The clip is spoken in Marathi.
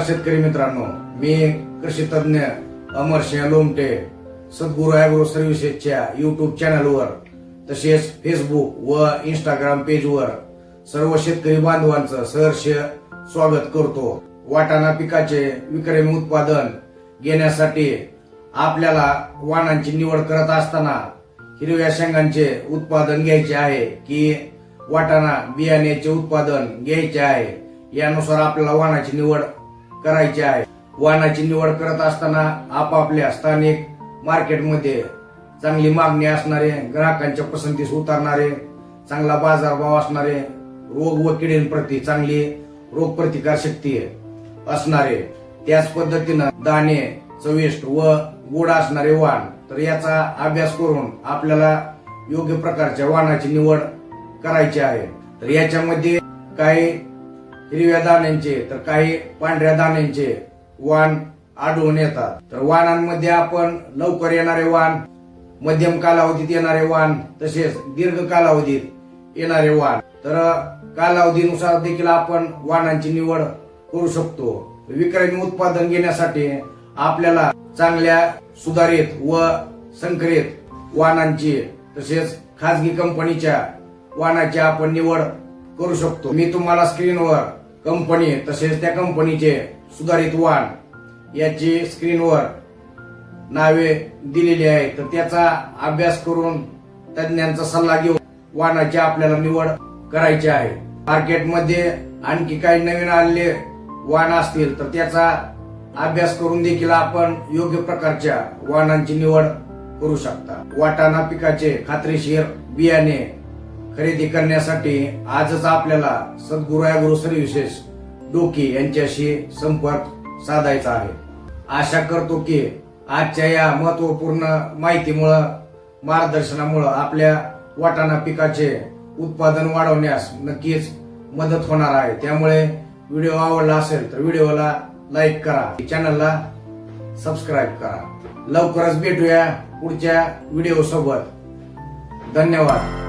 नमस्कार शेतकरी मित्रांनो, मी कृषी तज्ञ अमरसिंह लोमटे सद्गुरू ॲग्रो सर्व्हिसेसच्या युट्यूब चॅनलवर तसेच फेसबुक व इंस्टाग्राम पेजवर सर्व शेतकरी बांधवांचं सहर्ष स्वागत करतो। वाटाणा पिकाचे विक्रमी उत्पादन घेण्यासाठी आपल्याला वाणांची निवड करत असताना हिरव्या शेंगांचे उत्पादन घ्यायचे आहे की वाटाणा बियाण्याचे उत्पादन घ्यायचे आहे, यानुसार आपल्याला वाणाची निवड करायची आहे। वाणाची निवड करत असताना आपापल्या स्थानिक मार्केटमध्ये चांगली मागणी असणारे, ग्राहकांच्या पसंतीस उतरणारे, चांगला बाजारभाव असणारे, रोग व किडींप्रती चांगली रोगप्रतिकार शक्ती असणारे, त्याच पद्धतीनं दाणे चविष्ट व गोड असणारे वाण, तर याचा अभ्यास करून आपल्याला योग्य प्रकारच्या वाणाची निवड करायची आहे। तर याच्यामध्ये काही हिरव्या दाण्यांचे तर काही पांढऱ्या दाण्यांचे वाण आढळून येतात। तर वाणांमध्ये आपण लवकर येणारे वाण, मध्यम कालावधीत येणारे वाण, तसेच दीर्घ कालावधीत येणारे वाण, तर कालावधीनुसार देखील आपण वाणांची निवड करू शकतो। विक्रमी उत्पादन घेण्यासाठी आपल्याला चांगल्या सुधारित व संकरित वाणांची तसेच खाजगी कंपनीच्या वाणाची आपण निवड करू शकतो। मी तुम्हाला स्क्रीनवर कंपनी तसेच त्या कंपनीचे सुधारित वाण याची स्क्रीनवर नावे दिलेली आहे, तर त्याचा अभ्यास करून तज्ञांचा सल्ला घेऊन वाणाची आपल्याला निवड करायची आहे। मार्केटमध्ये आणखी काही नवीन आलेले वाण असतील तर त्याचा अभ्यास करून देखील आपण योग्य प्रकारच्या वाणांची निवड करू शकता। वाटाणा पिकाचे खात्रीशीर बियाणे खरेदी करण्यासाठी आजच आपल्याला सद्गुरू ॲग्रो सर्व्हिसेस डोकी यांच्याशी संपर्क साधायचा आहे। आशा करतो की आजच्या या महत्वपूर्ण माहितीमुळे, मार्गदर्शनामुळे आपल्या वाटाणा पिकाचे उत्पादन वाढवण्यास नक्कीच मदत होणार आहे। त्यामुळे व्हिडिओ आवडला असेल तर व्हिडिओला लाईक करा, चॅनलला सबस्क्राईब करा। लवकरच भेटूया पुढच्या व्हिडिओ सोबत। धन्यवाद।